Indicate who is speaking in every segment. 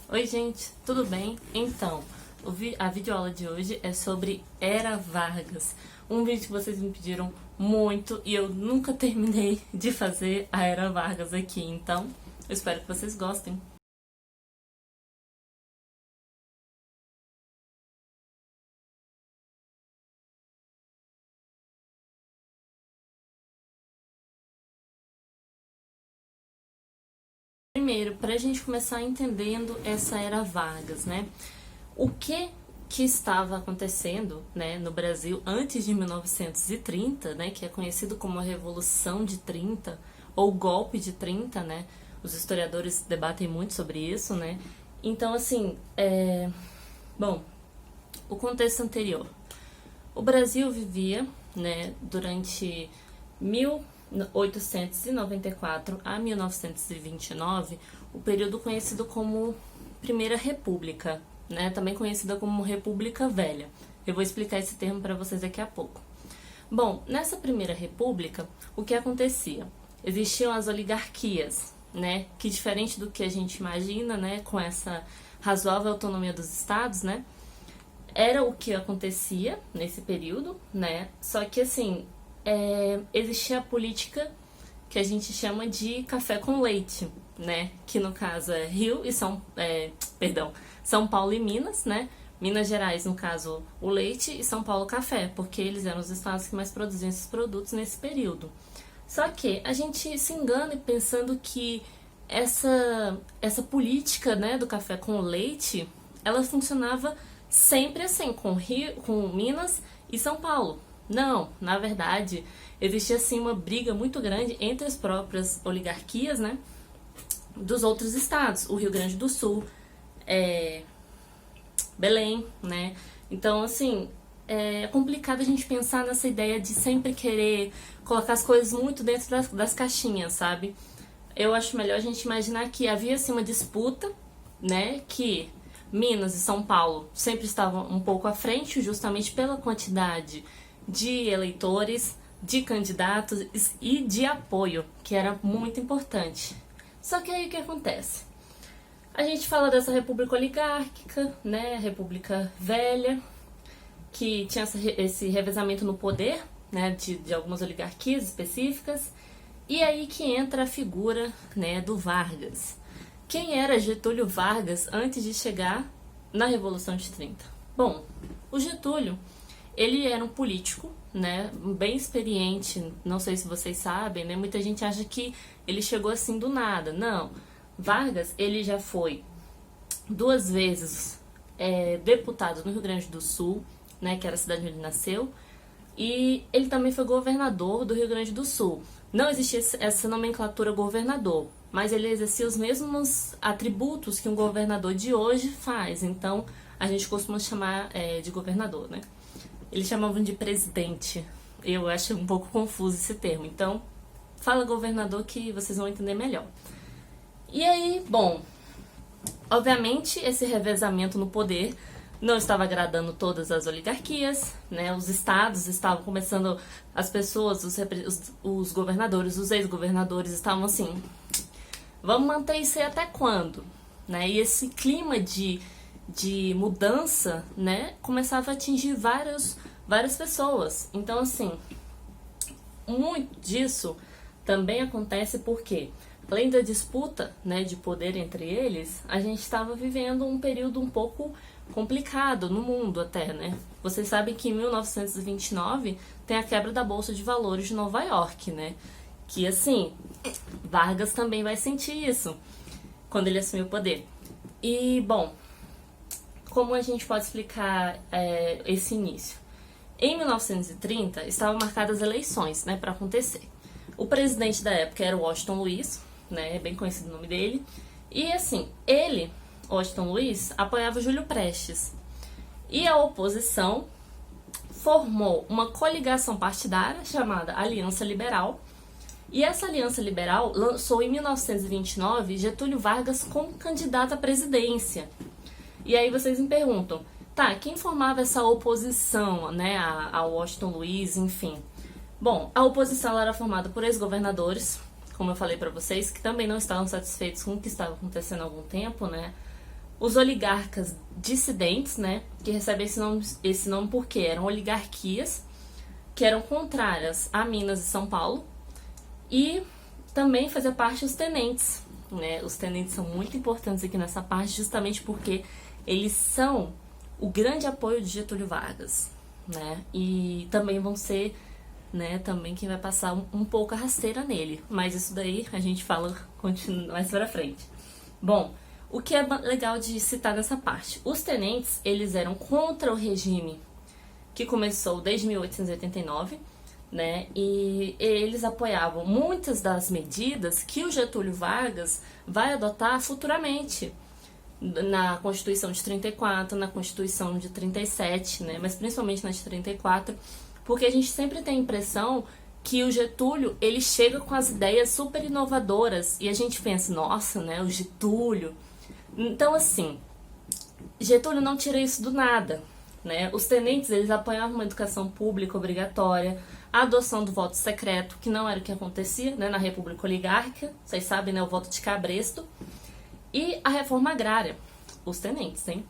Speaker 1: Oi, gente, tudo bem? Então, a videoaula de hoje é sobre Era Vargas. Um vídeo que vocês me pediram muito e eu nunca terminei de fazer a Era Vargas aqui. Então, eu espero que vocês gostem. Primeiro, para a gente começar entendendo essa Era Vargas, né? O que estava acontecendo, né, no Brasil antes de 1930, né, que é conhecido como a Revolução de 30 ou golpe de 30, né? Os historiadores debatem muito sobre isso, né? Então, assim, bom, o contexto anterior. O Brasil vivia, né, durante 1894 a 1929, o período conhecido como Primeira República, né, também conhecida como República Velha. Eu vou explicar esse termo para vocês daqui a pouco. Bom, nessa Primeira República, o que acontecia? Existiam as oligarquias, né, que diferente do que a gente imagina, né, com essa razoável autonomia dos estados, né, era o que acontecia nesse período, né? Só que assim, existia a política que a gente chama de café com leite, né? Que no caso é Rio e São Paulo e Minas, né? Minas Gerais, no caso, o leite e São Paulo o café, porque eles eram os estados que mais produziam esses produtos nesse período. Só que a gente se engana pensando que essa política, né, do café com leite, ela funcionava sempre assim, com Minas e São Paulo. Não, na verdade, existia assim uma briga muito grande entre as próprias oligarquias, né, dos outros estados, o Rio Grande do Sul, Belém, né? Então, assim, é complicado a gente pensar nessa ideia de sempre querer colocar as coisas muito dentro das caixinhas, sabe? Eu acho melhor a gente imaginar que havia assim uma disputa, né, que Minas e São Paulo sempre estavam um pouco à frente, justamente pela quantidade de eleitores, de candidatos e de apoio, que era muito importante. Só que aí o que acontece? A gente fala dessa república oligárquica, né, república velha, que tinha esse revezamento no poder, né, de algumas oligarquias específicas, e aí que entra a figura, né, do Vargas. Quem era Getúlio Vargas antes de chegar na Revolução de 30? Bom, o Getúlio, ele era um político, né, bem experiente, não sei se vocês sabem, né, muita gente acha que ele chegou assim do nada. Não, Vargas, ele já foi 2 vezes deputado no Rio Grande do Sul, né, que era a cidade onde ele nasceu, e ele também foi governador do Rio Grande do Sul. Não existia essa nomenclatura governador, mas ele exercia os mesmos atributos que um governador de hoje faz. Então, a gente costuma chamar de governador, né? Eles chamavam de presidente. Eu acho um pouco confuso esse termo. Então, fala governador que vocês vão entender melhor. E aí, bom, obviamente esse revezamento no poder não estava agradando todas as oligarquias, né? Os estados estavam começando, as pessoas, os governadores, os ex-governadores estavam assim, vamos manter isso aí até quando? Né? E esse clima de mudança, né, começava a atingir várias pessoas. Então, assim, muito disso também acontece porque, além da disputa, né, de poder entre eles, a gente estava vivendo um período um pouco complicado no mundo até, né? Vocês sabem que em 1929 tem a quebra da Bolsa de Valores de Nova York, né? Que, assim, Vargas também vai sentir isso quando ele assumiu o poder. E, bom, como a gente pode explicar esse início? Em 1930, estavam marcadas eleições, né, para acontecer. O presidente da época era o Washington Luiz, né, é bem conhecido o nome dele. E, assim, ele, Washington Luiz, apoiava Júlio Prestes. E a oposição formou uma coligação partidária chamada Aliança Liberal. E essa Aliança Liberal lançou em 1929 Getúlio Vargas como candidato à presidência. E aí vocês me perguntam, tá, quem formava essa oposição, né, a Washington Luiz, enfim? Bom, a oposição era formada por ex-governadores, como eu falei pra vocês, que também não estavam satisfeitos com o que estava acontecendo há algum tempo, né? Os oligarcas dissidentes, né, que recebem esse nome porque eram oligarquias que eram contrárias a Minas e São Paulo, e também fazia parte os tenentes, né? Os tenentes são muito importantes aqui nessa parte, justamente porque eles são o grande apoio de Getúlio Vargas, né? E também vão ser, né, também quem vai passar um pouco a rasteira nele, mas isso daí a gente fala mais pra frente. Bom, o que é legal de citar nessa parte? Os tenentes, eles eram contra o regime que começou desde 1889, né? E eles apoiavam muitas das medidas que o Getúlio Vargas vai adotar futuramente na Constituição de 34, na Constituição de 37, né? Mas principalmente na de 34, porque a gente sempre tem a impressão que o Getúlio, ele chega com as ideias super inovadoras e a gente pensa, nossa, né, o Getúlio. Então, assim, Getúlio não tira isso do nada, né? Os tenentes, eles apoiavam uma educação pública obrigatória, a adoção do voto secreto, que não era o que acontecia, né, na República Oligárquica, vocês sabem, né, o voto de cabresto, e a reforma agrária, os tenentes, hein?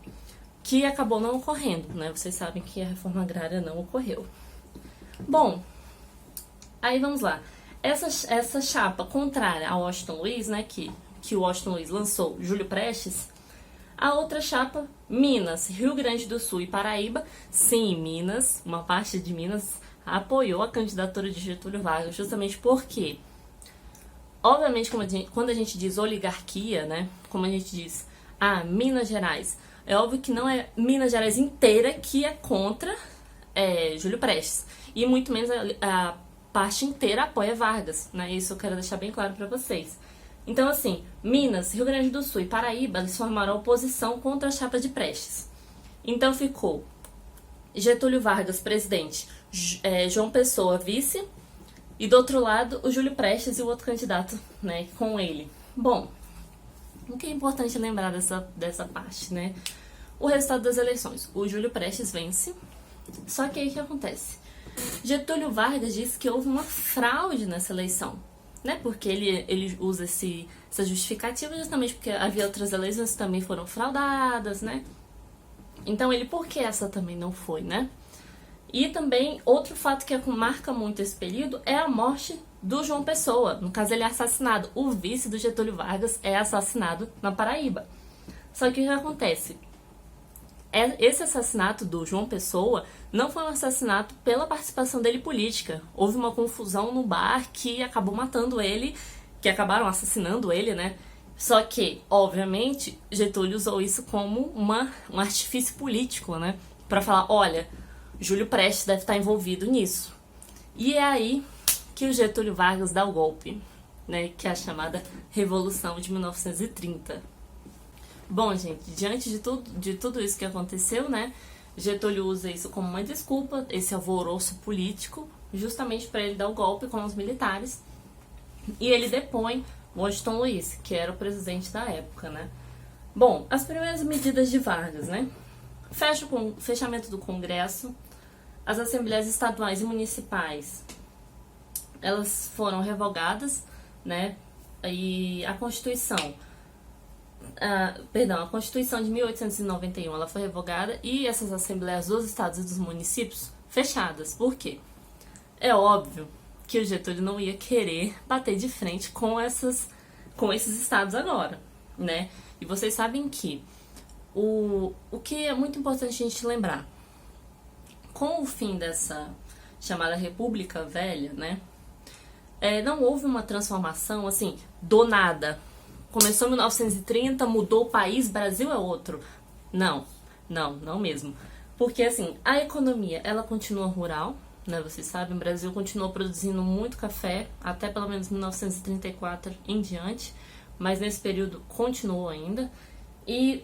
Speaker 1: Que acabou não ocorrendo, né? Vocês sabem que a reforma agrária não ocorreu. Bom, aí vamos lá. Essa chapa contrária ao Washington Luiz, né, que o Washington Luiz lançou, Júlio Prestes, a outra chapa, Minas, Rio Grande do Sul e Paraíba, sim, Minas, uma parte de Minas apoiou a candidatura de Getúlio Vargas, justamente porque, obviamente, quando a gente diz oligarquia, né, como a gente diz, Minas Gerais, é óbvio que não é Minas Gerais inteira que é contra Júlio Prestes, e muito menos a parte inteira apoia Vargas, né, isso eu quero deixar bem claro para vocês. Então, assim, Minas, Rio Grande do Sul e Paraíba, eles formaram oposição contra a chapa de Prestes. Então ficou Getúlio Vargas, presidente, João Pessoa, vice, e do outro lado o Júlio Prestes e o outro candidato, né, com ele. Bom, o que é importante lembrar dessa parte, né? O resultado das eleições. O Júlio Prestes vence, só que aí o que acontece? Getúlio Vargas disse que houve uma fraude nessa eleição, né? Porque ele usa essa justificativa justamente porque havia outras eleições que também foram fraudadas, né? Então por que essa também não foi, né? E também, outro fato que marca muito esse período é a morte do João Pessoa. No caso, ele é assassinado. O vice do Getúlio Vargas é assassinado na Paraíba. Só que o que acontece? Esse assassinato do João Pessoa não foi um assassinato pela participação dele política. Houve uma confusão no bar que acabou matando ele, que acabaram assassinando ele, né? Só que, obviamente, Getúlio usou isso como um artifício político, né? Pra falar, olha, Júlio Prestes deve estar envolvido nisso. E é aí que o Getúlio Vargas dá o golpe, né? Que é a chamada Revolução de 1930. Bom, gente, diante de tudo isso que aconteceu, né? Getúlio usa isso como uma desculpa, esse alvoroço político, justamente para ele dar o golpe com os militares. E ele depõe Washington Luiz, que era o presidente da época, né? Bom, as primeiras medidas de Vargas, né? Fechamento do Congresso, as assembleias estaduais e municipais, elas foram revogadas, né? E a Constituição, a Constituição de 1891, ela foi revogada e essas assembleias dos estados e dos municípios fechadas. Por quê? É óbvio que o Getúlio não ia querer bater de frente com esses estados agora, né? E vocês sabem que o que é muito importante a gente lembrar, com o fim dessa chamada República Velha, né? Não houve uma transformação assim, do nada. Começou em 1930, mudou o país, Brasil é outro. Não mesmo. Porque assim, a economia, ela continua rural, né? Vocês sabem, o Brasil continuou produzindo muito café, até pelo menos 1934 em diante, mas nesse período continuou ainda. E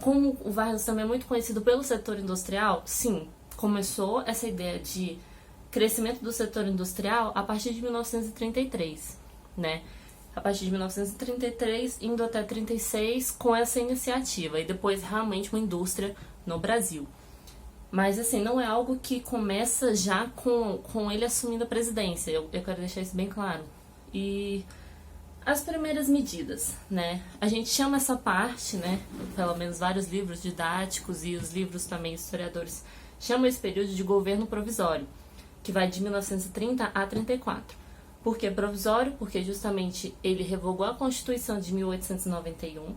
Speaker 1: como o Vargas também é muito conhecido pelo setor industrial, sim, começou essa ideia de crescimento do setor industrial a partir de 1933, né? A partir de 1933, indo até 36, com essa iniciativa, e depois realmente uma indústria no Brasil. Mas assim, não é algo que começa já com ele assumindo a presidência, eu quero deixar isso bem claro. E As primeiras medidas, né? A gente chama essa parte, né? Pelo menos vários livros didáticos e os livros também historiadores chamam esse período de governo provisório, que vai de 1930 a 34. Por que provisório? Porque justamente ele revogou a Constituição de 1891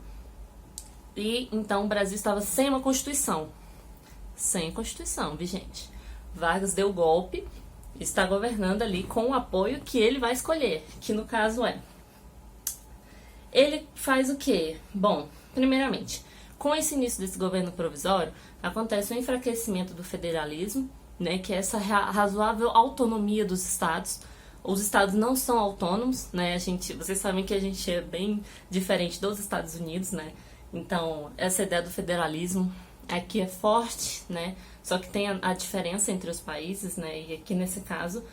Speaker 1: e então o Brasil estava sem uma Constituição. Sem Constituição, vigente. Vargas deu golpe, está governando ali com o apoio que ele vai escolher, que no caso é. Ele faz o quê? Bom, primeiramente, com esse início desse governo provisório, acontece um enfraquecimento do federalismo, né, que é essa razoável autonomia dos estados. Os estados não são autônomos, né? Vocês sabem que a gente é bem diferente dos Estados Unidos, né? Então, essa ideia do federalismo aqui é forte, né? Só que tem a diferença entre os países, né? E aqui nesse caso,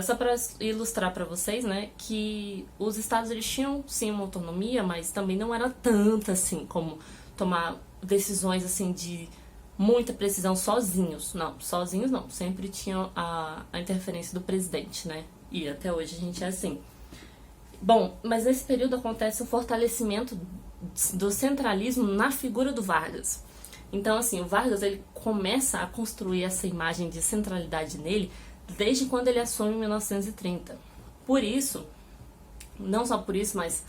Speaker 1: só para ilustrar para vocês, né? Que os estados eles tinham sim uma autonomia, mas também não era tanta assim como tomar decisões assim de muita precisão sozinhos. Não, sozinhos não. Sempre tinham a interferência do presidente, né? E até hoje a gente é assim. Bom, mas nesse período acontece o fortalecimento do centralismo na figura do Vargas. Então, assim, o Vargas ele começa a construir essa imagem de centralidade nele desde quando ele assume em 1930. Por isso, não só por isso, mas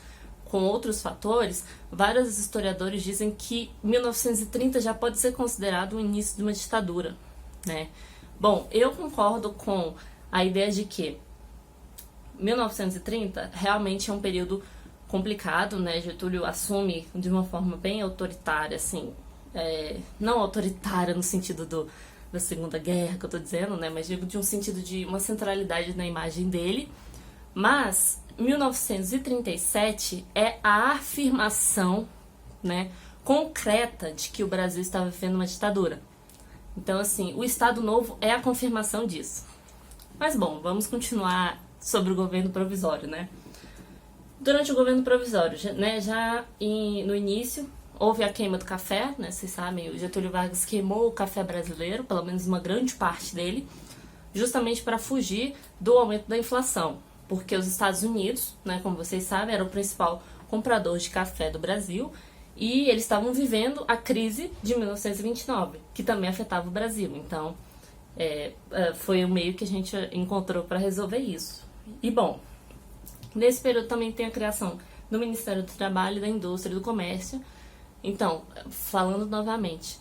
Speaker 1: com outros fatores, vários historiadores dizem que 1930 já pode ser considerado o início de uma ditadura, né? Bom, eu concordo com a ideia de que 1930 realmente é um período complicado, né? Getúlio assume de uma forma bem autoritária, assim, não autoritária no sentido da Segunda Guerra que eu tô dizendo, né? Mas digo de um sentido de uma centralidade na imagem dele. Mas 1937 é a afirmação, né, concreta de que o Brasil estava vivendo uma ditadura. Então, assim, o Estado Novo é a confirmação disso. Mas, bom, vamos continuar sobre o governo provisório, né? Durante o governo provisório, né, no início, houve a queima do café, né? Vocês sabem, o Getúlio Vargas queimou o café brasileiro, pelo menos uma grande parte dele, justamente para fugir do aumento da inflação. Porque os Estados Unidos, né, como vocês sabem, era o principal comprador de café do Brasil e eles estavam vivendo a crise de 1929, que também afetava o Brasil. Então, foi o meio que a gente encontrou para resolver isso. E, bom, nesse período também tem a criação do Ministério do Trabalho, da Indústria e do Comércio. Então, falando novamente,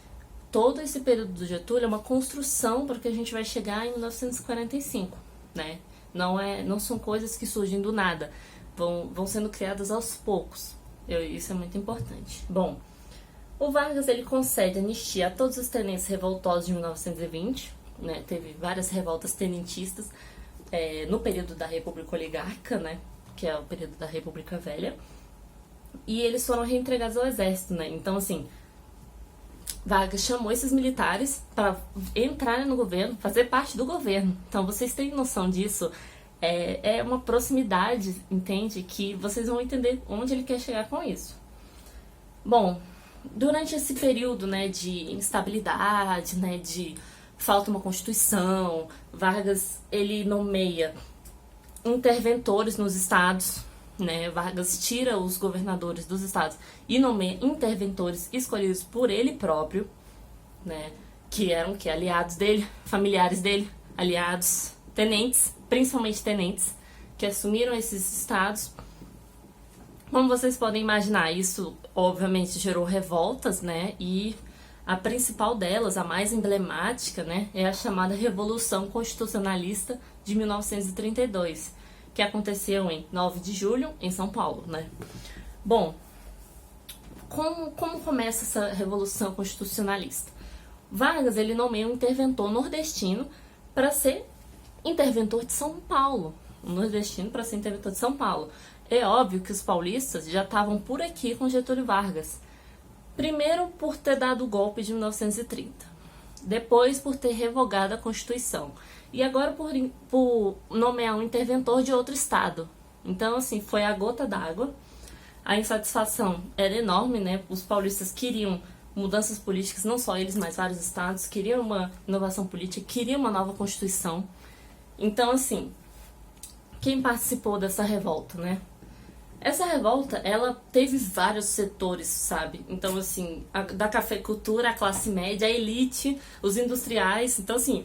Speaker 1: todo esse período do Getúlio é uma construção para que a gente vai chegar em 1945, né? Não são coisas que surgem do nada, vão sendo criadas aos poucos. Isso é muito importante. Bom, o Vargas ele concede anistia a todos os tenentes revoltosos de 1920, né? Teve várias revoltas tenentistas no período da República Oligárquica, né? Que é o período da República Velha, e eles foram reentregados ao exército, né? Então, assim, Vargas chamou esses militares para entrarem no governo, fazer parte do governo. Então, vocês têm noção disso? É uma proximidade, entende? Que vocês vão entender onde ele quer chegar com isso. Bom, durante esse período, né, de instabilidade, né, de falta uma constituição, Vargas, ele nomeia interventores nos estados, né? Vargas tira os governadores dos estados e nomeia interventores escolhidos por ele próprio, né? Que eram aliados dele, familiares dele, aliados, tenentes, principalmente tenentes, que assumiram esses estados. Como vocês podem imaginar, isso obviamente gerou revoltas, né? E a principal delas, a mais emblemática, né, é a chamada Revolução Constitucionalista de 1932, que aconteceu em 9 de julho, em São Paulo, né? Bom, como começa essa Revolução Constitucionalista? Vargas, ele nomeia um interventor nordestino para ser interventor de São Paulo. Um nordestino para ser interventor de São Paulo. É óbvio que os paulistas já estavam por aqui com Getúlio Vargas. Primeiro, por ter dado o golpe de 1930. Depois, por ter revogado a Constituição. E agora, por nomear um interventor de outro estado. Então, assim, foi a gota d'água. A insatisfação era enorme, né? Os paulistas queriam mudanças políticas, não só eles, mas vários estados. Queriam uma inovação política, queriam uma nova Constituição. Então, assim, quem participou dessa revolta, né? Essa revolta, ela teve vários setores, sabe? Então, assim, da cafeicultura, a classe média, a elite, os industriais. Então, assim,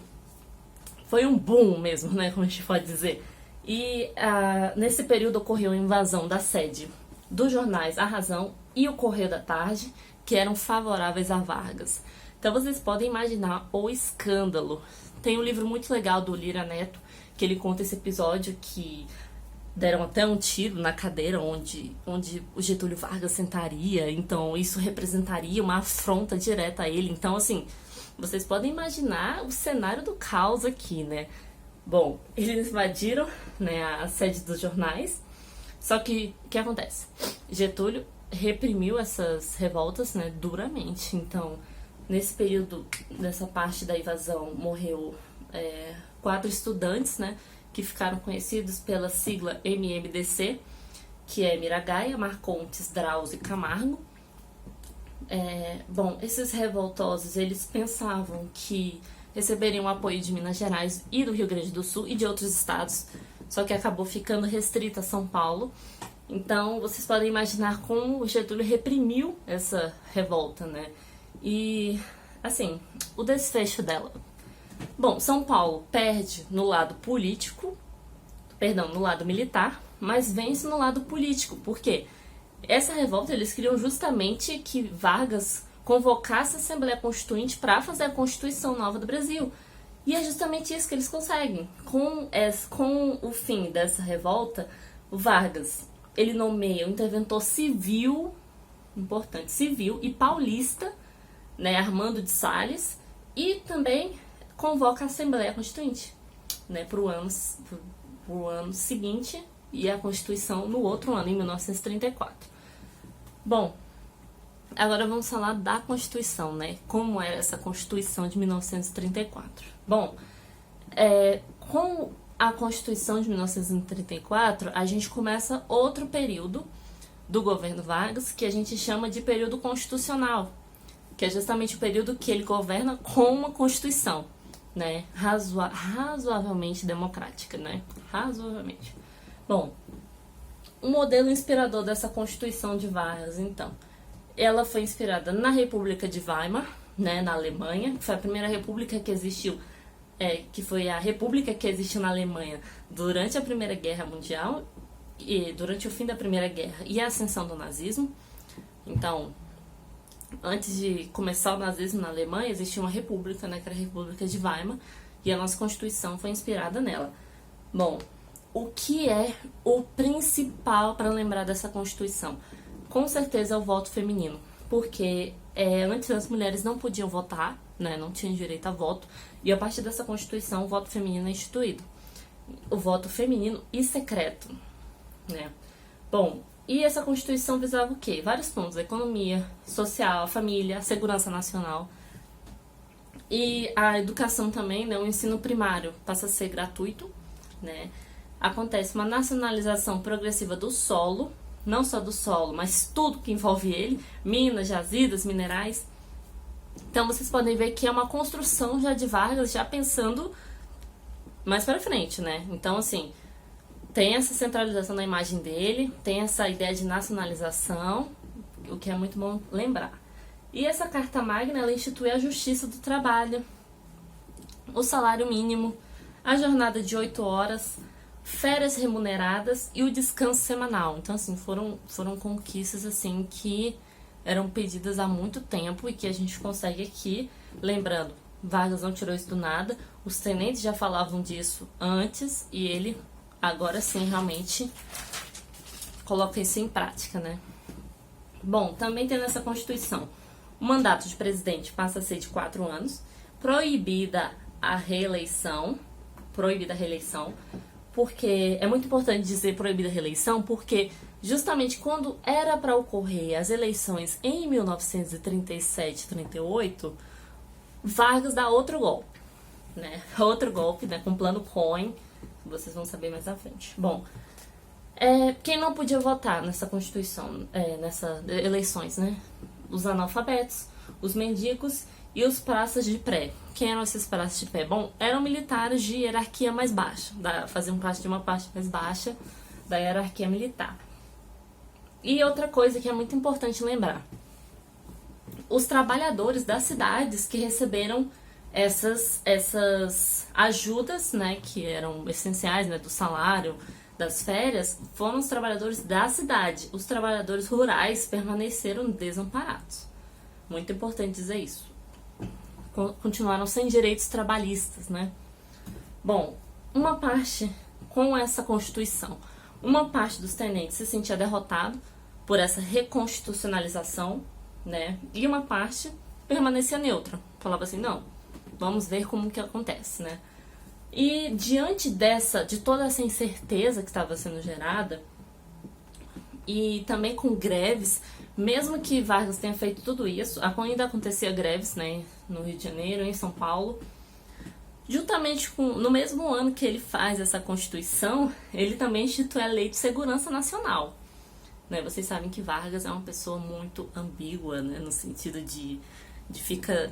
Speaker 1: foi um boom mesmo, né? Como a gente pode dizer. E nesse período ocorreu a invasão da sede dos jornais A Razão e o Correio da Tarde, que eram favoráveis a Vargas. Então, vocês podem imaginar o escândalo. Tem um livro muito legal do Lira Neto, que ele conta esse episódio que deram até um tiro na cadeira onde o Getúlio Vargas sentaria. Então, isso representaria uma afronta direta a ele. Então, assim, vocês podem imaginar o cenário do caos aqui, né? Bom, eles invadiram, né, a sede dos jornais. Só que, o que acontece? Getúlio reprimiu essas revoltas, né, duramente. Então, nesse período, nessa parte da invasão, morreu 4 estudantes, né, que ficaram conhecidos pela sigla MMDC, que é Miragaia, Marcontes, Drauzio e Camargo. Bom, esses revoltosos, eles pensavam que receberiam apoio de Minas Gerais e do Rio Grande do Sul e de outros estados, só que acabou ficando restrita a São Paulo. Então, vocês podem imaginar como o Getúlio reprimiu essa revolta, né? E, assim, o desfecho dela. Bom, São Paulo perde no lado político, no lado militar, mas vence no lado político. Por quê? Essa revolta, eles queriam justamente que Vargas convocasse a Assembleia Constituinte para fazer a Constituição Nova do Brasil. E é justamente isso que eles conseguem. Com o fim dessa revolta, o Vargas, ele nomeia um interventor civil, importante, civil e paulista, né, Armando de Salles, e também convoca a Assembleia Constituinte, né, para o ano seguinte, e a Constituição no outro ano, em 1934. Bom, agora vamos falar da Constituição, né? Como era essa Constituição de 1934. Bom, com a Constituição de 1934, a gente começa outro período do governo Vargas, que a gente chama de período constitucional, que é justamente o período que ele governa com uma Constituição, né? Razoavelmente democrática, né? Razoavelmente. Bom, o modelo inspirador dessa Constituição de Vargas, então, ela foi inspirada na República de Weimar, né, na Alemanha, que foi a primeira república que existiu, que foi a república que existiu na Alemanha durante a Primeira Guerra Mundial, e durante o fim da Primeira Guerra e a ascensão do nazismo. Então, antes de começar o nazismo na Alemanha, existia uma república, né, que era a República de Weimar, e a nossa Constituição foi inspirada nela. Bom, o que é o principal para lembrar dessa Constituição? Com certeza é o voto feminino, porque antes as mulheres não podiam votar, né, não tinham direito a voto, e a partir dessa Constituição o voto feminino é instituído. O voto feminino e secreto, né? Bom, e essa Constituição visava o quê? Vários pontos: a economia, social, a família, a segurança nacional. E a educação também, né? O ensino primário passa a ser gratuito, né? Acontece uma nacionalização progressiva do solo, não só do solo, mas tudo que envolve ele, minas, jazidas, minerais. Então vocês podem ver que é uma construção já de Vargas, já pensando mais para frente, né? Então, assim, tem essa centralização na imagem dele, tem essa ideia de nacionalização, o que é muito bom lembrar. E essa Carta Magna, ela institui a justiça do trabalho, o salário mínimo, a jornada de 8 horas, férias remuneradas e o descanso semanal. Então, assim, foram conquistas, assim, que eram pedidas há muito tempo e que a gente consegue aqui. Lembrando, Vargas não tirou isso do nada, os tenentes já falavam disso antes e ele, agora sim, realmente coloca isso em prática, né? Bom, também tem nessa Constituição, o mandato de presidente passa a ser de 4 anos, proibida a reeleição, porque é muito importante dizer proibida a reeleição, porque justamente quando era para ocorrer as eleições em 1937, 38, Vargas dá outro golpe, né? Outro golpe, né? Com o plano Cohen, que vocês vão saber mais à frente. Bom, quem não podia votar nessa Constituição, nessas eleições, né? Os analfabetos, os mendigos e os praças de pré. Quem eram esses praças de pré? Bom, eram militares de hierarquia mais baixa, faziam parte de uma parte mais baixa da hierarquia militar. E outra coisa que é muito importante lembrar: os trabalhadores das cidades que receberam essas ajudas, né, que eram essenciais, né, do salário, das férias, foram os trabalhadores da cidade. Os trabalhadores rurais permaneceram desamparados. Muito importante dizer isso. Continuaram sem direitos trabalhistas, né? Bom, uma parte, com essa Constituição, uma parte dos tenentes se sentia derrotado por essa reconstitucionalização, né? E uma parte permanecia neutra. Falava assim, não, vamos ver como que acontece, né? E diante de toda essa incerteza que estava sendo gerada, e também com greves, mesmo que Vargas tenha feito tudo isso, ainda acontecia greves, né, no Rio de Janeiro, em São Paulo. Juntamente no mesmo ano que ele faz essa Constituição, ele também institui a Lei de Segurança Nacional. Né? Vocês sabem que Vargas é uma pessoa muito ambígua, né, no sentido de ficar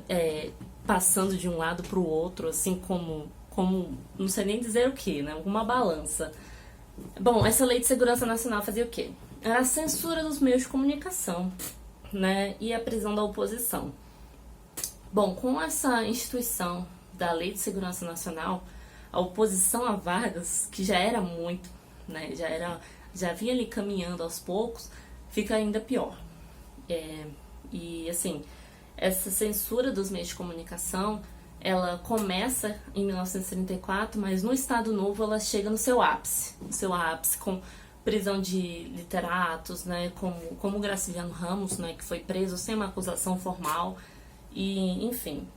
Speaker 1: passando de um lado para o outro, assim como não sei nem dizer o que, né, uma balança. Bom, essa Lei de Segurança Nacional fazia o quê? Era a censura dos meios de comunicação, né, e a prisão da oposição. Bom, com essa instituição da Lei de Segurança Nacional, a oposição a Vargas, que já era muito, né, já vinha ali caminhando aos poucos, fica ainda pior. E assim, essa censura dos meios de comunicação, ela começa em 1934, mas no Estado Novo ela chega no seu ápice com prisão de literatos, né, como Graciliano Ramos, né, que foi preso sem uma acusação formal, e enfim.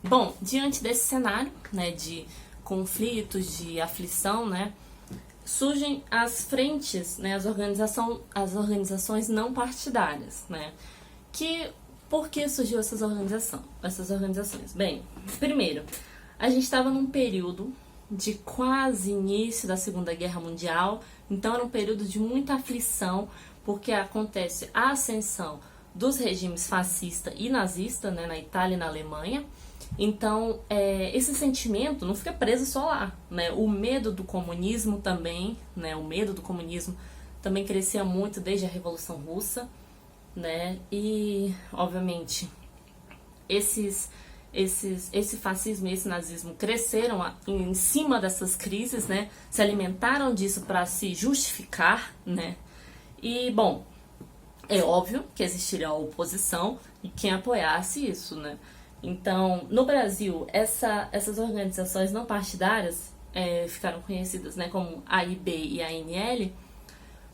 Speaker 1: Bom, diante desse cenário, né, de conflitos, de aflição, né, surgem as frentes, né, as organizações não partidárias, né, por que surgiu essas organizações? Bem, primeiro, a gente estava num período de quase início da Segunda Guerra Mundial, então era um período de muita aflição, porque acontece a ascensão dos regimes fascista e nazista, né, na Itália e na Alemanha. Então, esse sentimento não fica preso só lá, né? O medo do comunismo também, né? O medo do comunismo também crescia muito desde a Revolução Russa, né? E, obviamente, esse fascismo e esse nazismo cresceram em cima dessas crises, né? Se alimentaram disso para se justificar, né? E, bom, é óbvio que existiria a oposição e quem apoiasse isso, né? Então, no Brasil, essas organizações não partidárias ficaram conhecidas, né, como AIB e ANL.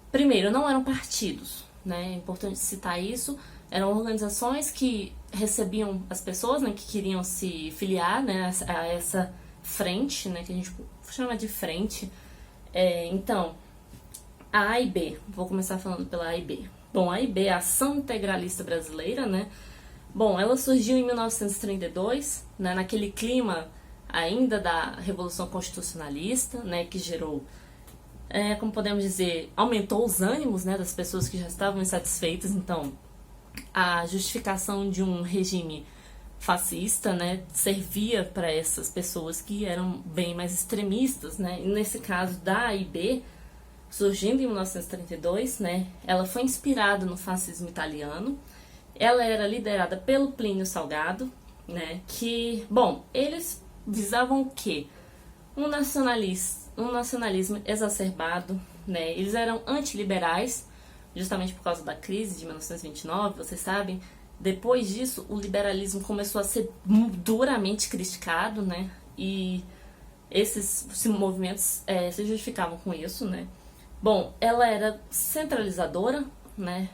Speaker 1: Primeiro, não eram partidos, né? É importante citar isso. Eram organizações que recebiam as pessoas, né, que queriam se filiar, né, a essa frente, né, que a gente chama de frente. Então, a AIB, vou começar falando pela AIB. Bom, a AIB é a Ação Integralista Brasileira, né? Bom, ela surgiu em 1932, né, naquele clima ainda da Revolução Constitucionalista, né, que gerou, como podemos dizer, aumentou os ânimos, né, das pessoas que já estavam insatisfeitas. Então, a justificação de um regime fascista, né, servia para essas pessoas que eram bem mais extremistas, né, e nesse caso da AIB, surgindo em 1932, né, ela foi inspirada no fascismo italiano. Ela era liderada pelo Plínio Salgado, né, que, bom, eles visavam o quê? Um nacionalismo exacerbado, né, eles eram antiliberais, justamente por causa da crise de 1929, vocês sabem. Depois disso, o liberalismo começou a ser duramente criticado, né, e esses movimentos se justificavam com isso, né. Bom, ela era centralizadora, né,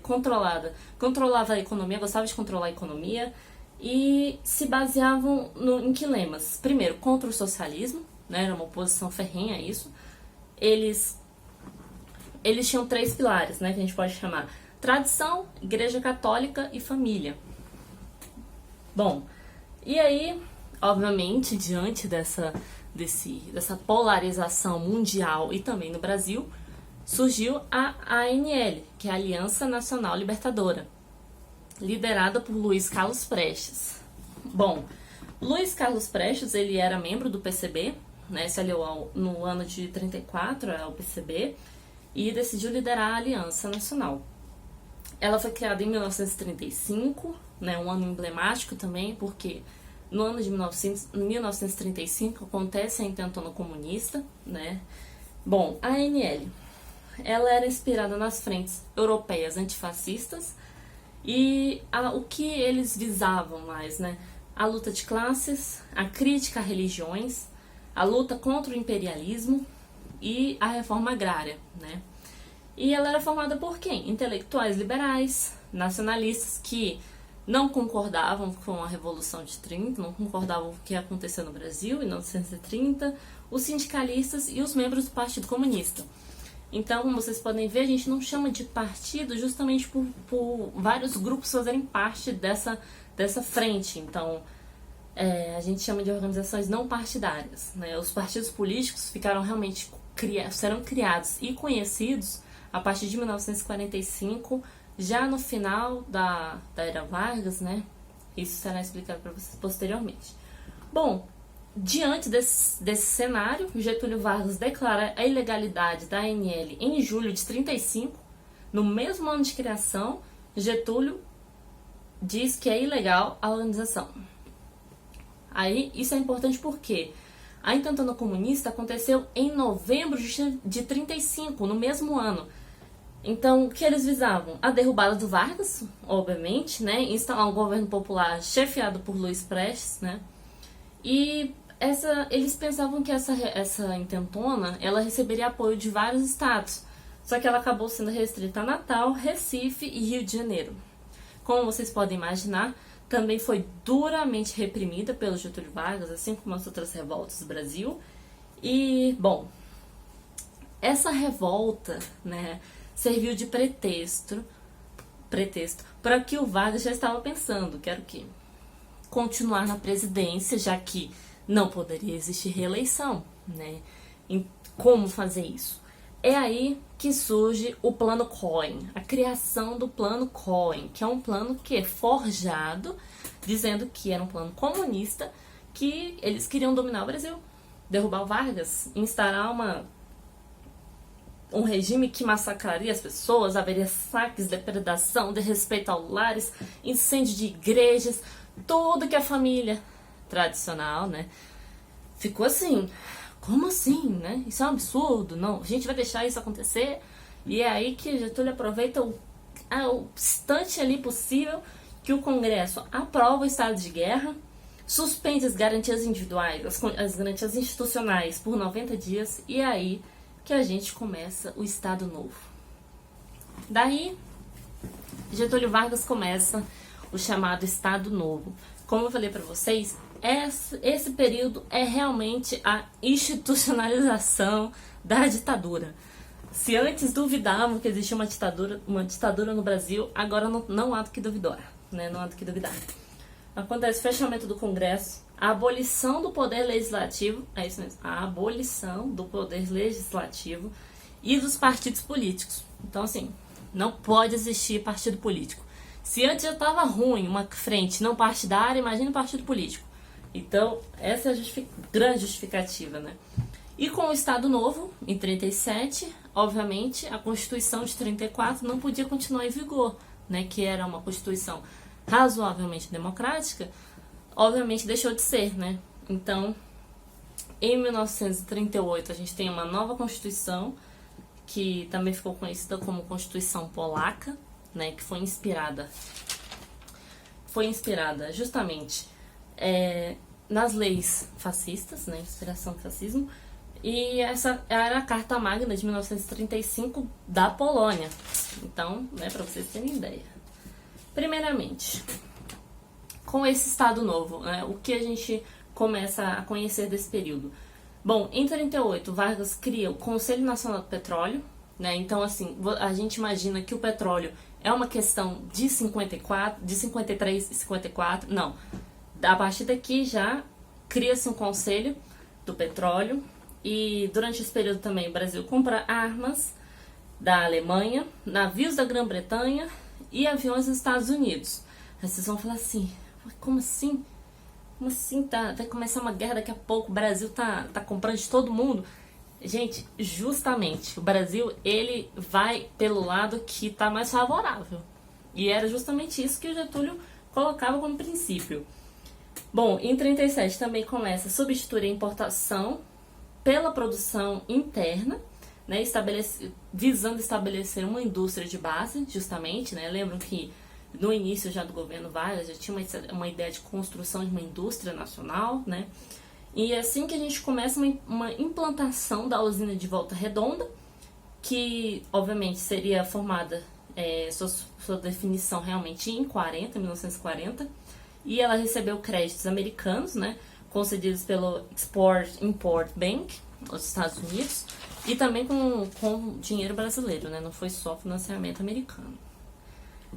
Speaker 1: controlava a economia, gostava de controlar a economia, e se baseavam em que lemas? Primeiro, contra o socialismo, né, era uma oposição ferrenha a isso. Eles tinham 3 pilares, né, que a gente pode chamar: tradição, igreja católica e família. Bom, e aí, obviamente, diante dessa polarização mundial e também no Brasil, surgiu a ANL, que é a Aliança Nacional Libertadora, liderada por Luiz Carlos Prestes. Bom, Luiz Carlos Prestes, ele era membro do PCB, né, se aliou no ano de 34 ao PCB, e decidiu liderar a Aliança Nacional. Ela foi criada em 1935, né, um ano emblemático também, porque no ano de 1935 acontece a intentona comunista, né? Bom, a ANL, ela era inspirada nas frentes europeias antifascistas e o que eles visavam mais, né? A luta de classes, a crítica a religiões, a luta contra o imperialismo e a reforma agrária, né? E ela era formada por quem? Intelectuais liberais, nacionalistas que não concordavam com a Revolução de 30, não concordavam com o que aconteceu no Brasil em 1930, os sindicalistas e os membros do Partido Comunista. Então, como vocês podem ver, a gente não chama de partido justamente por vários grupos fazerem parte dessa frente. Então, a gente chama de organizações não partidárias, né? Os partidos políticos ficaram realmente serão criados e conhecidos a partir de 1945, já no final da Era Vargas, né? Isso será explicado para vocês posteriormente. Bom, diante desse cenário, Getúlio Vargas declara a ilegalidade da ANL em julho de 35. No mesmo ano de criação, Getúlio diz que é ilegal a organização. Aí, isso é importante porque a intentona comunista aconteceu em novembro de 35, no mesmo ano. Então, o que eles visavam? A derrubada do Vargas, obviamente, né? Instalar um governo popular chefiado por Luiz Prestes, né? E eles pensavam que essa intentona, ela receberia apoio de vários estados, só que ela acabou sendo restrita a Natal, Recife e Rio de Janeiro. Como vocês podem imaginar, também foi duramente reprimida pelo Getúlio Vargas, assim como as outras revoltas do Brasil. E, bom, essa revolta, né, serviu de pretexto para que o Vargas já estava pensando, que era o quê? Continuar na presidência, já que não poderia existir reeleição, né? E como fazer isso? É aí que surge o Plano Cohen, a criação do Plano Cohen, que é um plano que é forjado, dizendo que era um plano comunista, que eles queriam dominar o Brasil, derrubar o Vargas, instaurar um regime que massacraria as pessoas, haveria saques, depredação, desrespeito aos lares, incêndio de igrejas, tudo que a família tradicional, né, ficou assim, como assim, né? Isso é um absurdo, não, a gente vai deixar isso acontecer. E é aí que Getúlio aproveita o instante ali possível que o Congresso aprova o estado de guerra, suspende as garantias individuais, as garantias institucionais por 90 dias, e é aí que a gente começa o Estado Novo. Daí, Getúlio Vargas começa o chamado Estado Novo. Como eu falei para vocês, esse período é realmente a institucionalização da ditadura. Se antes duvidavam que existia uma ditadura no Brasil, agora não há do que duvidar, né? Não há do que duvidar. Acontece o fechamento do Congresso, a abolição do poder legislativo, é isso mesmo, a abolição do poder legislativo e dos partidos políticos. Então, assim, não pode existir partido político. Se antes já estava ruim uma frente não partidária, imagina um partido político. Então, essa é a grande justificativa, né? E com o Estado Novo, em 37, obviamente, a Constituição de 34 não podia continuar em vigor, né? Que era uma Constituição razoavelmente democrática, obviamente deixou de ser, né? Então, em 1938, a gente tem uma nova Constituição, que também ficou conhecida como Constituição Polaca, né? Que foi inspirada justamente nas leis fascistas, né? Inspiração do fascismo. E essa era a Carta Magna de 1935 da Polônia. Então, né, para vocês terem ideia. Primeiramente, com esse Estado Novo, né, o que a gente começa a conhecer desse período? Bom, em 38, Vargas cria o Conselho Nacional do Petróleo, né? Então, assim, a gente imagina que o petróleo é uma questão de 53 e 54, não. A partir daqui já cria-se um Conselho do Petróleo e durante esse período também o Brasil compra armas da Alemanha, navios da Grã-Bretanha e aviões dos Estados Unidos. Aí vocês vão falar assim, como assim? Como assim? Vai começar uma guerra daqui a pouco, o Brasil tá comprando de todo mundo? Gente, justamente, o Brasil, ele vai pelo lado que está mais favorável. E era justamente isso que o Getúlio colocava como princípio. Bom, em 37 também começa a substituir a importação pela produção interna, né, visando estabelecer uma indústria de base, justamente, né, lembram que no início já do governo Vargas já tinha uma ideia de construção de uma indústria nacional, né, e é assim que a gente começa uma implantação da usina de Volta Redonda, que obviamente seria formada, sua definição realmente em 1940, e ela recebeu créditos americanos, né, concedidos pelo Export-Import Bank, dos Estados Unidos, e também com dinheiro brasileiro, né, não foi só financiamento americano.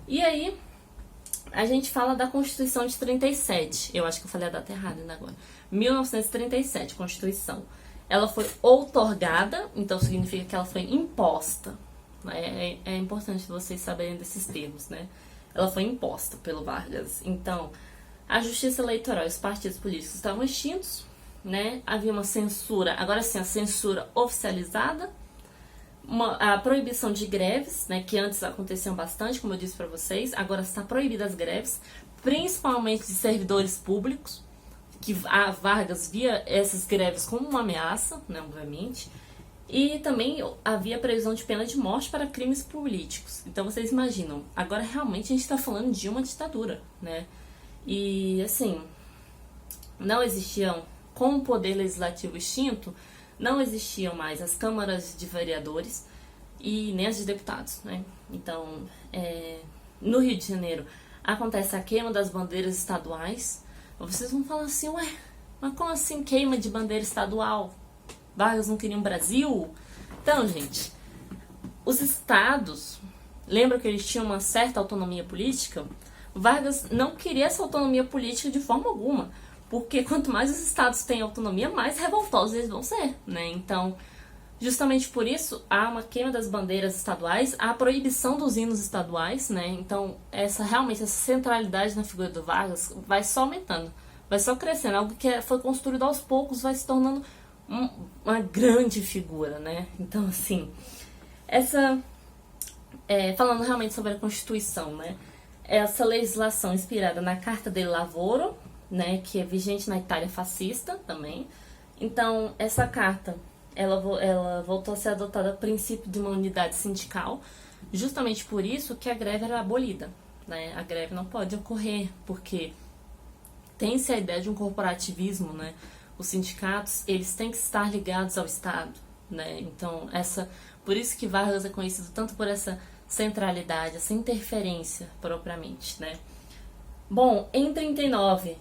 Speaker 1: E aí, a gente fala da Constituição de 37, eu acho que eu falei a data errada ainda agora, 1937, Constituição. Ela foi outorgada, então significa que ela foi imposta. É importante vocês saberem desses termos, né? Ela foi imposta pelo Vargas. Então, a justiça eleitoral e os partidos políticos estavam extintos, né? Havia uma censura, agora sim, a censura oficializada, a proibição de greves, né, que antes aconteciam bastante, como eu disse para vocês, agora está proibida as greves, principalmente de servidores públicos, que a Vargas via essas greves como uma ameaça, né, obviamente, e também havia previsão de pena de morte para crimes políticos. Então vocês imaginam, agora realmente a gente está falando de uma ditadura, né, e assim, não existiam, com o poder legislativo extinto, não existiam mais as câmaras de vereadores e nem as de deputados, né? Então, no Rio de Janeiro acontece a queima das bandeiras estaduais. Vocês vão falar assim, ué, mas como assim queima de bandeira estadual? Vargas não queria um Brasil? Então, gente, os estados, lembra que eles tinham uma certa autonomia política? Vargas não queria essa autonomia política de forma alguma. Porque quanto mais os estados têm autonomia, mais revoltosos eles vão ser, né? Então, justamente por isso, há uma queima das bandeiras estaduais, há a proibição dos hinos estaduais, né? Então, realmente, essa centralidade na figura do Vargas vai só aumentando, vai só crescendo. Algo que foi construído aos poucos vai se tornando uma grande figura, né? Então, assim, falando realmente sobre a Constituição, né? Essa legislação inspirada na Carta del Lavoro, né, que é vigente na Itália fascista também. Então, essa carta, ela voltou a ser adotada a princípio de uma unidade sindical, justamente por isso que a greve era abolida, né? A greve não pode ocorrer, porque tem-se a ideia de um corporativismo, né? Os sindicatos, eles têm que estar ligados ao Estado, né? Então, por isso que Vargas é conhecido tanto por essa centralidade, essa interferência propriamente, né? Bom, em 39,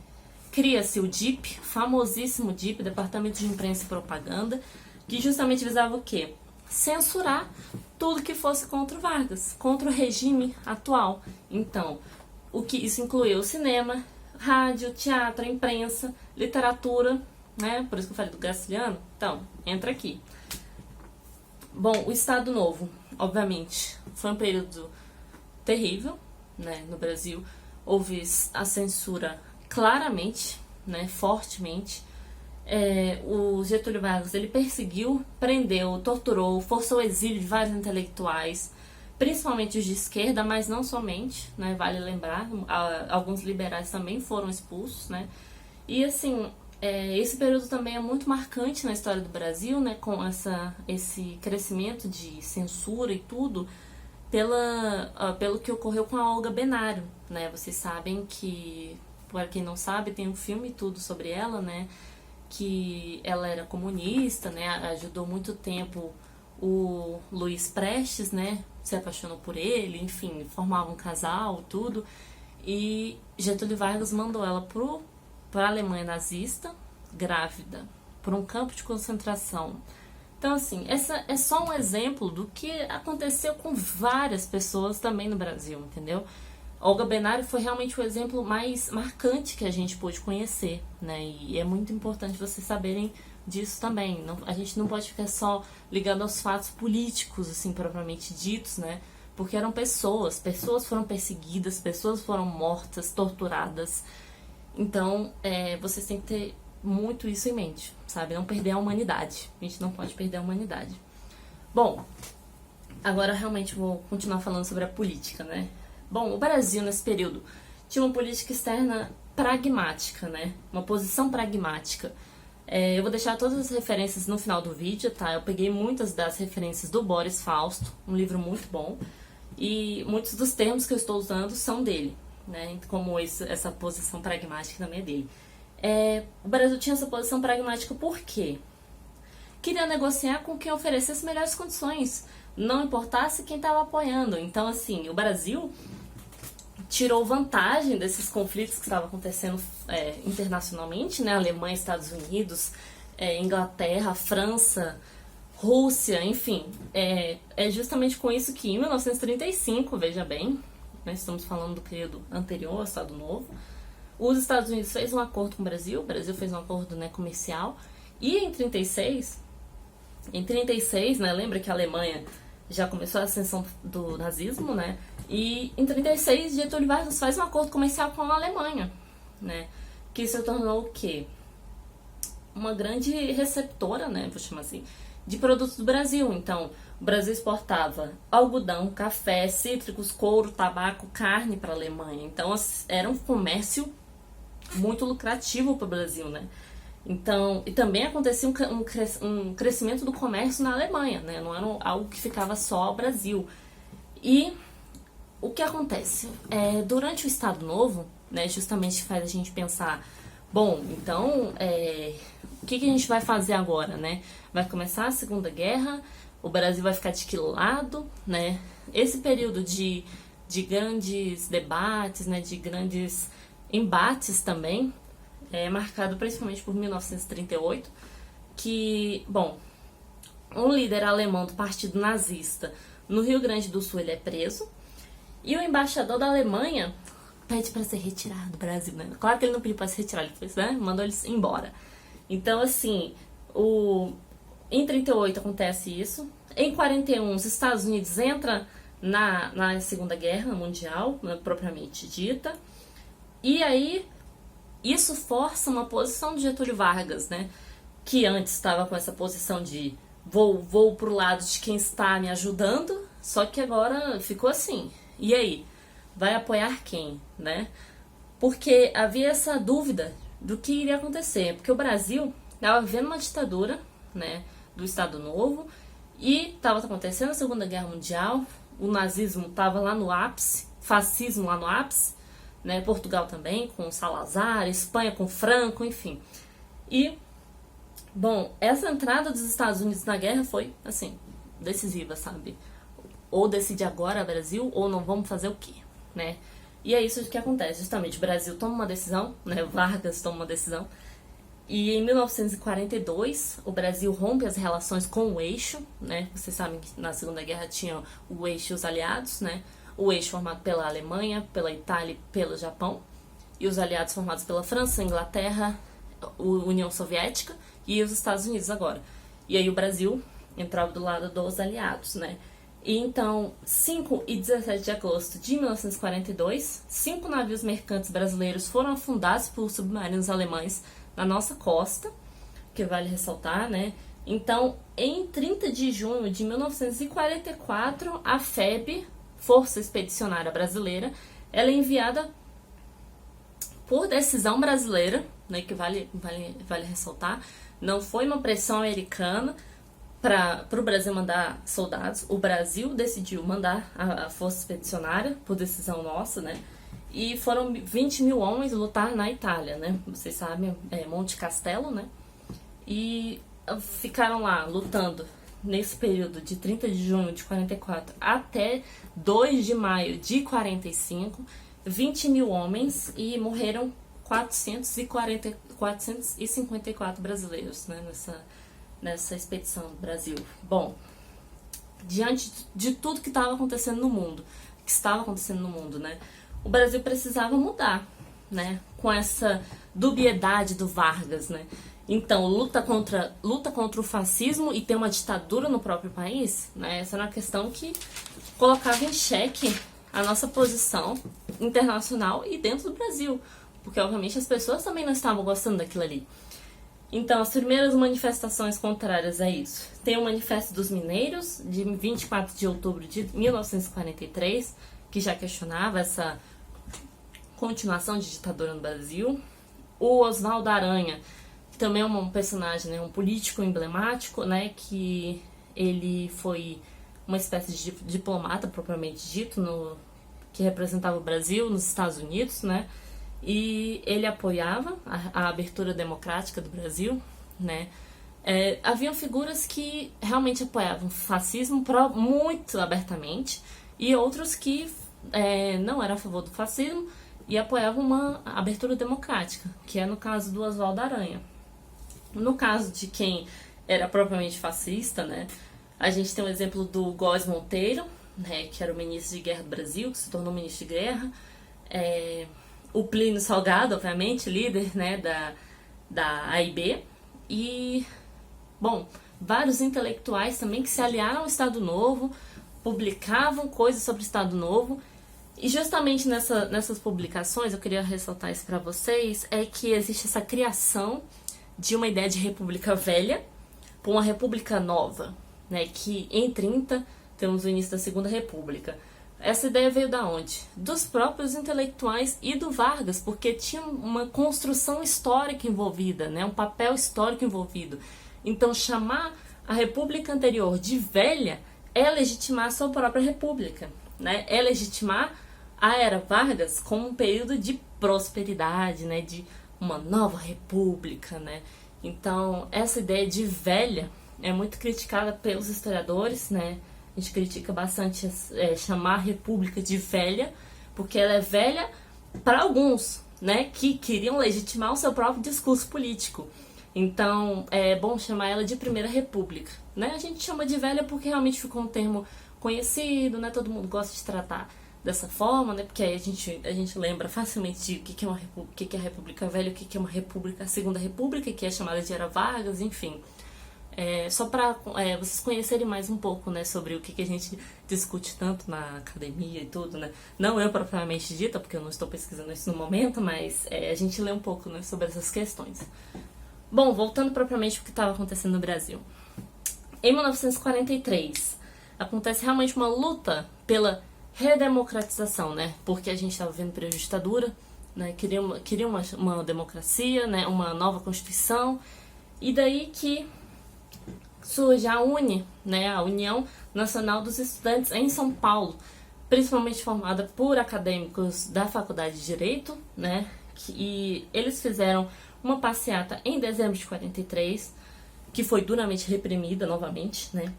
Speaker 1: cria-se o DIP, famosíssimo DIP, Departamento de Imprensa e Propaganda, que justamente visava o quê? Censurar tudo que fosse contra o Vargas, contra o regime atual. Então, o que isso incluiu o cinema, rádio, teatro, imprensa, literatura, né? Por isso que eu falei do Graciliano. Então, entra aqui. Bom, o Estado Novo, obviamente, foi um período terrível, né, no Brasil. Houve a censura claramente, né, fortemente. O Getúlio Vargas, ele perseguiu, prendeu, torturou, forçou o exílio de vários intelectuais, principalmente os de esquerda, mas não somente, né, vale lembrar, alguns liberais também foram expulsos, né, e assim, esse período também é muito marcante na história do Brasil, né, com esse crescimento de censura e tudo, pelo que ocorreu com a Olga Benário, né, vocês sabem que, para quem não sabe, tem um filme e tudo sobre ela, né, que ela era comunista, né, ajudou muito tempo o Luiz Prestes, né, se apaixonou por ele, enfim, formavam um casal, tudo, e Getúlio Vargas mandou ela para a Alemanha nazista, grávida, por um campo de concentração. Então, assim, essa é só um exemplo do que aconteceu com várias pessoas também no Brasil, entendeu? Olga Benário foi realmente o exemplo mais marcante que a gente pôde conhecer, né? E é muito importante vocês saberem disso também. A gente não pode ficar só ligado aos fatos políticos, assim, propriamente ditos, né? Porque eram pessoas foram perseguidas, pessoas foram mortas, torturadas. Então, vocês têm que ter muito isso em mente, sabe? Não perder a humanidade. A gente não pode perder a humanidade. Bom, agora realmente vou continuar falando sobre a política, né? Bom, o Brasil nesse período tinha uma política externa pragmática, né? Uma posição pragmática. Eu vou deixar todas as referências no final do vídeo, tá? Eu peguei muitas das referências do Boris Fausto, um livro muito bom, e muitos dos termos que eu estou usando são dele, né? Como essa posição pragmática também é dele. O Brasil tinha essa posição pragmática por quê? Queria negociar com quem oferecesse melhores condições, não importasse quem estava apoiando. Então, assim, o Brasil tirou vantagem desses conflitos que estavam acontecendo internacionalmente, né? Alemanha, Estados Unidos, Inglaterra, França, Rússia, enfim. É justamente com isso que em 1935, veja bem, nós estamos falando do período anterior ao Estado Novo, os Estados Unidos fez um acordo com o Brasil fez um acordo, né, comercial, e em 36, né, lembra que a Alemanha já começou a ascensão do nazismo, né? E em 36, Getúlio Vargas faz um acordo comercial com a Alemanha, né? Que se tornou o quê? Uma grande receptora, né? Vou chamar assim, de produtos do Brasil. Então, o Brasil exportava algodão, café, cítricos, couro, tabaco, carne para a Alemanha. Então, era um comércio muito lucrativo para o Brasil, né? Então, e também acontecia um crescimento do comércio na Alemanha, né? Não era algo que ficava só ao Brasil. E o que acontece? Durante o Estado Novo, né, justamente faz a gente pensar, bom, então, o que a gente vai fazer agora, né? Vai começar a Segunda Guerra, o Brasil vai ficar de que lado, né? Esse período de grandes debates, né, de grandes embates também, marcado principalmente por 1938, que, bom, um líder alemão do partido nazista no Rio Grande do Sul ele é preso, e o embaixador da Alemanha pede para ser retirado do Brasil, né? Claro que ele não pediu para se retirar, ele fez, né? Mandou ele embora. Então, assim, em 38 acontece isso. Em 41, os Estados Unidos entram na Segunda Guerra Mundial, né, propriamente dita. E aí, isso força uma posição de Getúlio Vargas, né? Que antes estava com essa posição de vou pro lado de quem está me ajudando, só que agora ficou assim. E aí? Vai apoiar quem, né? Porque havia essa dúvida do que iria acontecer. Porque o Brasil estava vivendo uma ditadura, né, do Estado Novo, e estava acontecendo a Segunda Guerra Mundial, o nazismo estava lá no ápice, fascismo lá no ápice, né, Portugal também, com Salazar, Espanha com Franco, enfim. E, bom, essa entrada dos Estados Unidos na guerra foi, assim, decisiva, sabe? Ou decide agora, Brasil, ou não vamos fazer o quê, né? E é isso que acontece, justamente, o Brasil toma uma decisão, né, Vargas toma uma decisão, e em 1942, o Brasil rompe as relações com o eixo, né? Vocês sabem que na Segunda Guerra tinha o eixo e os aliados, né? O eixo formado pela Alemanha, pela Itália e pelo Japão, e os aliados formados pela França, Inglaterra, União Soviética e os Estados Unidos agora. E aí o Brasil entrava do lado dos aliados, né? E então, 5 e 17 de agosto de 1942, 5 navios mercantes brasileiros foram afundados por submarinos alemães na nossa costa, que vale ressaltar, né? Então, em 30 de junho de 1944, a FEB, Força Expedicionária Brasileira, ela é enviada por decisão brasileira, né, que vale ressaltar, não foi uma pressão americana para o Brasil mandar soldados. O Brasil decidiu mandar a Força Expedicionária, por decisão nossa, né? E foram 20 mil homens lutar na Itália, né? Vocês sabem, Monte Castelo, né? E ficaram lá lutando nesse período de 30 de junho de 44 até 2 de maio de 45, 20 mil homens, e morreram 454 brasileiros, né, nessa expedição do Brasil. Bom, diante de tudo que estava acontecendo no mundo, né, o Brasil precisava mudar, né, com essa dubiedade do Vargas, né. Então, luta contra o fascismo e ter uma ditadura no próprio país, né, essa era uma questão que colocava em xeque a nossa posição internacional e dentro do Brasil, porque obviamente as pessoas também não estavam gostando daquilo ali. Então, as primeiras manifestações contrárias a isso. Tem o Manifesto dos Mineiros, de 24 de outubro de 1943, que já questionava essa continuação de ditadura no Brasil. O Oswaldo Aranha, que também é um personagem, né, um político emblemático, né, que ele foi uma espécie de diplomata, propriamente dito, que representava o Brasil nos Estados Unidos, né, e ele apoiava a abertura democrática do Brasil, né. Haviam figuras que realmente apoiavam o fascismo muito abertamente e outros que não eram a favor do fascismo e apoiavam uma abertura democrática, que é no caso do Oswaldo Aranha. No caso de quem era propriamente fascista, né, a gente tem o exemplo do Góes Monteiro, né, que era o ministro de Guerra do Brasil, que se tornou ministro de Guerra. O Plínio Salgado, obviamente, líder, né, da AIB. E, bom, vários intelectuais também que se aliaram ao Estado Novo, publicavam coisas sobre o Estado Novo. E justamente nessas publicações, eu queria ressaltar isso para vocês, é que existe essa criação de uma ideia de república velha para uma república nova, né, que em 30 temos o início da Segunda República. Essa ideia veio da onde? Dos próprios intelectuais e do Vargas, porque tinha uma construção histórica envolvida, né, um papel histórico envolvido. Então, chamar a república anterior de velha é legitimar a sua própria república, né, é legitimar a era Vargas como um período de prosperidade, né, de uma nova república, né. Então, essa ideia de velha é muito criticada pelos historiadores, né. A gente critica bastante chamar a república de velha, porque ela é velha para alguns, né, que queriam legitimar o seu próprio discurso político. Então, é bom chamar ela de Primeira República, né. A gente chama de velha porque realmente ficou um termo conhecido, né, todo mundo gosta de tratar dessa forma, né, porque aí a gente lembra facilmente de o que é uma república, o que é a República Velha, o que é uma república, a Segunda República, que é chamada de Era Vargas, enfim. Só para vocês conhecerem mais um pouco, né, sobre o que a gente discute tanto na academia e tudo, né. Não eu propriamente dita, porque eu não estou pesquisando isso no momento, mas a gente lê um pouco, né, sobre essas questões. Bom, voltando propriamente ao que estava acontecendo no Brasil. Em 1943, acontece realmente uma luta pela redemocratização, né, porque a gente estava vivendo um período de ditadura, né, queria uma democracia, né, uma nova Constituição, e daí que surge a UNE, né, a União Nacional dos Estudantes em São Paulo, principalmente formada por acadêmicos da Faculdade de Direito, né, e eles fizeram uma passeata em dezembro de 43, que foi duramente reprimida novamente, né,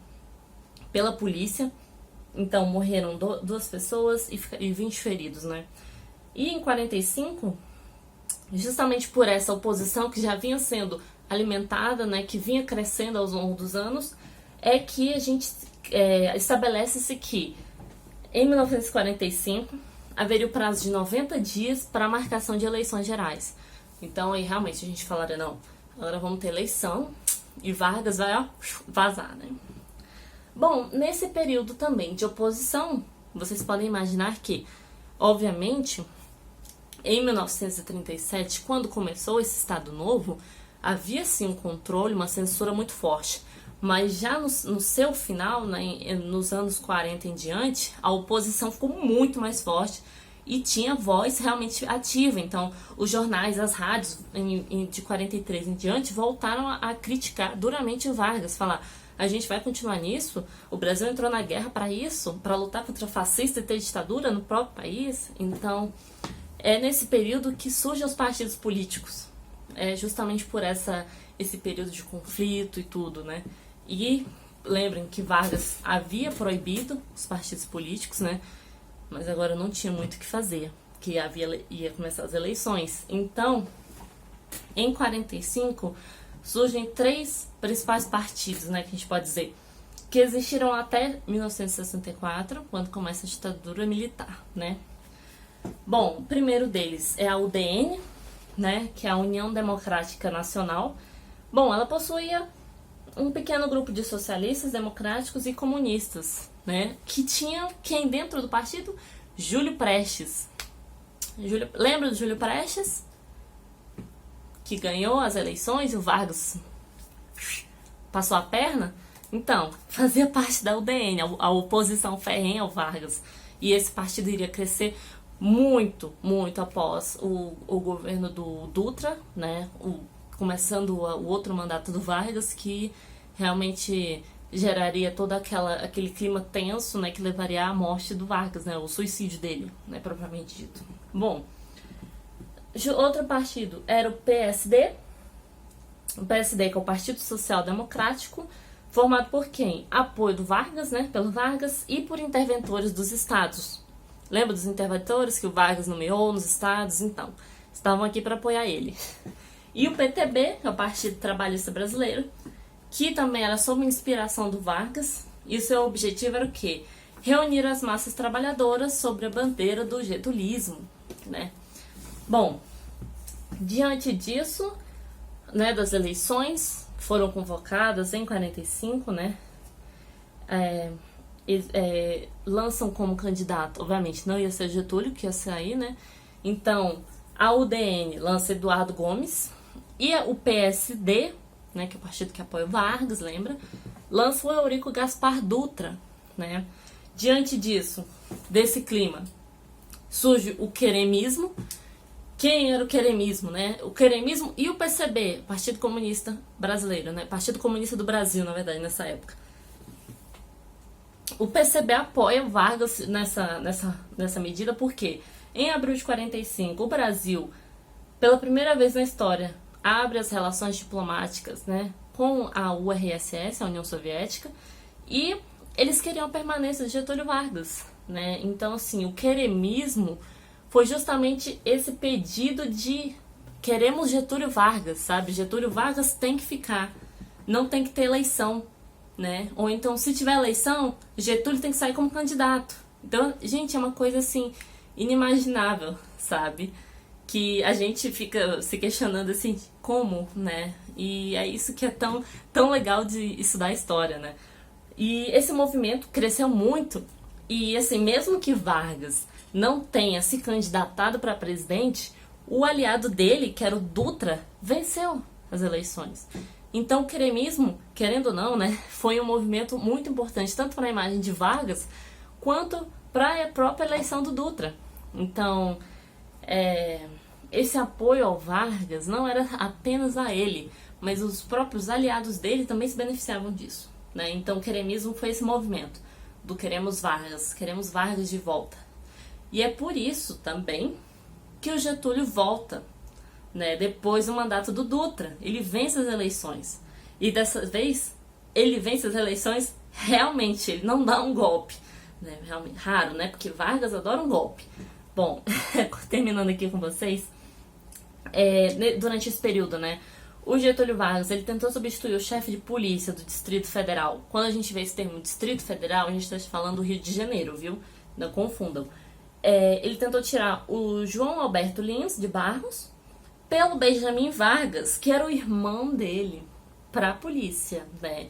Speaker 1: pela polícia. Então morreram 2 pessoas e 20 feridos, né. E em 45, justamente por essa oposição que já vinha sendo alimentada, né, que vinha crescendo ao longo dos anos, é que a gente estabelece-se que em 1945 haveria o prazo de 90 dias para a marcação de eleições gerais. Então aí realmente a gente falaria, não, agora vamos ter eleição e Vargas vai vazar, né. Bom, nesse período também de oposição, vocês podem imaginar que, obviamente, em 1937, quando começou esse Estado Novo, havia sim um controle, uma censura muito forte, mas já no seu final, né, nos anos 40 em diante, a oposição ficou muito mais forte e tinha voz realmente ativa. Então, os jornais, as rádios de 43 em diante voltaram a criticar duramente o Vargas, falar: a gente vai continuar nisso? O Brasil entrou na guerra para isso? Para lutar contra fascista e ter ditadura no próprio país? Então, é nesse período que surgem os partidos políticos. É justamente por esse período de conflito e tudo, né? E lembrem que Vargas havia proibido os partidos políticos, né? Mas agora não tinha muito o que fazer, que ia começar as eleições. Então, em 45, surgem 3 principais partidos, né, que a gente pode dizer, que existiram até 1964, quando começa a ditadura militar, né. Bom, o primeiro deles é a UDN, né, que é a União Democrática Nacional. Bom, ela possuía um pequeno grupo de socialistas, democráticos e comunistas, né, que tinha quem dentro do partido? Júlio Prestes. Lembra do Júlio Prestes? que ganhou as eleições e o Vargas passou a perna, então, fazia parte da UDN, a oposição ferrenha ao Vargas. E esse partido iria crescer muito, muito após o governo do Dutra, né? Começando o outro mandato do Vargas, que realmente geraria todo aquele clima tenso, né? Que levaria à morte do Vargas, né? O suicídio dele, né? Propriamente dito. Bom, outro partido era o PSD. O PSD, que é o Partido Social Democrático, formado por quem? Apoio do Vargas, né? Pelo Vargas e por interventores dos estados. Lembra dos interventores que o Vargas nomeou nos estados? Então, estavam aqui para apoiar ele. E o PTB, que é o Partido Trabalhista Brasileiro, que também era sob inspiração do Vargas, e o seu objetivo era o quê? Reunir as massas trabalhadoras sobre a bandeira do getulismo, né? Bom, diante disso, né, das eleições, foram convocadas em 45, né? Lançam como candidato, obviamente não ia ser Getúlio, que ia sair, né? Então, a UDN lança Eduardo Gomes, e o PSD, né, que é o partido que apoia o Vargas, lembra? Lança o Eurico Gaspar Dutra, né? Diante disso, desse clima, surge o queremismo. Quem era o queremismo, né? O queremismo e o PCB, Partido Comunista Brasileiro, né? Partido Comunista do Brasil, na verdade, nessa época. O PCB apoia o Vargas nessa medida porque em abril de 45 o Brasil, pela primeira vez na história, abre as relações diplomáticas, né, com a URSS, a União Soviética, e eles queriam a permanência de Getúlio Vargas, né? Então, assim, o queremismo foi justamente esse pedido de queremos Getúlio Vargas, sabe? Getúlio Vargas tem que ficar, não tem que ter eleição, né? Ou então, se tiver eleição, Getúlio tem que sair como candidato. Então, gente, é uma coisa assim inimaginável, sabe? Que a gente fica se questionando assim, como, né? E é isso que é tão legal de estudar história, né? E esse movimento cresceu muito e, assim, mesmo que Vargas não tenha se candidatado para presidente, o aliado dele, que era o Dutra, venceu as eleições. Então o queremismo, querendo ou não, né, foi um movimento muito importante, tanto para a imagem de Vargas, quanto para a própria eleição do Dutra. Então, esse apoio ao Vargas não era apenas a ele, mas os próprios aliados dele também se beneficiavam disso, né? Então o queremismo foi esse movimento do queremos Vargas de volta. E é por isso também que o Getúlio volta, né, depois do mandato do Dutra. Ele vence as eleições. E dessa vez, ele vence as eleições realmente, ele não dá um golpe. Né, realmente, raro, né? Porque Vargas adora um golpe. Bom, terminando aqui com vocês, durante esse período, né, o Getúlio Vargas, ele tentou substituir o chefe de polícia do Distrito Federal. Quando a gente vê esse termo Distrito Federal, a gente está falando do Rio de Janeiro, viu? Não confundam. Ele tentou tirar o João Alberto Lins de Barros pelo Benjamin Vargas, que era o irmão dele, para a polícia, né?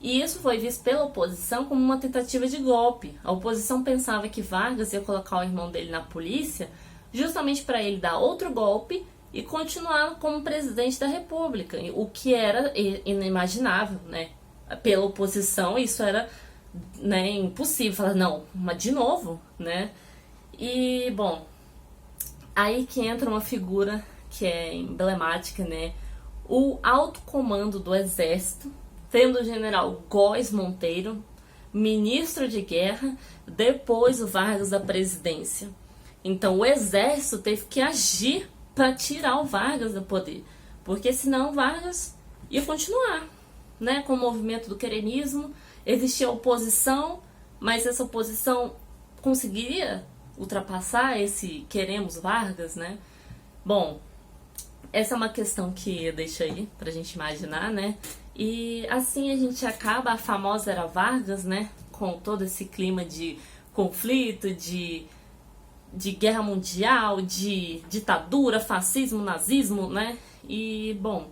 Speaker 1: E isso foi visto pela oposição como uma tentativa de golpe. A oposição pensava que Vargas ia colocar o irmão dele na polícia justamente para ele dar outro golpe e continuar como presidente da República, o que era inimaginável, né? Pela oposição, isso era, né, impossível. Falar, não, mas de novo, né? E, bom, aí que entra uma figura que é emblemática, né? O alto comando do Exército, tendo o general Góes Monteiro, ministro de guerra, depois o Vargas da presidência. Então o Exército teve que agir para tirar o Vargas do poder, porque senão o Vargas ia continuar, né? Com o movimento do queremismo, existia oposição, mas essa oposição conseguiria ultrapassar esse queremos Vargas, né? Bom, essa é uma questão que eu deixo aí pra gente imaginar, né? E assim a gente acaba a famosa Era Vargas, né? Com todo esse clima de conflito, de guerra mundial, de ditadura, fascismo, nazismo, né? E, bom,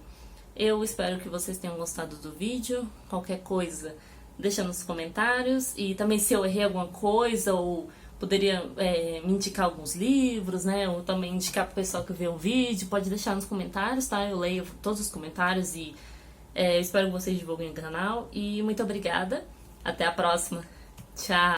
Speaker 1: eu espero que vocês tenham gostado do vídeo. Qualquer coisa, deixa nos comentários. E também se eu errei alguma coisa ou poderia me indicar alguns livros, né? Ou também indicar pro pessoal que vê o vídeo. Pode deixar nos comentários, tá? Eu leio todos os comentários e eu espero que vocês divulguem o canal. E muito obrigada. Até a próxima. Tchau!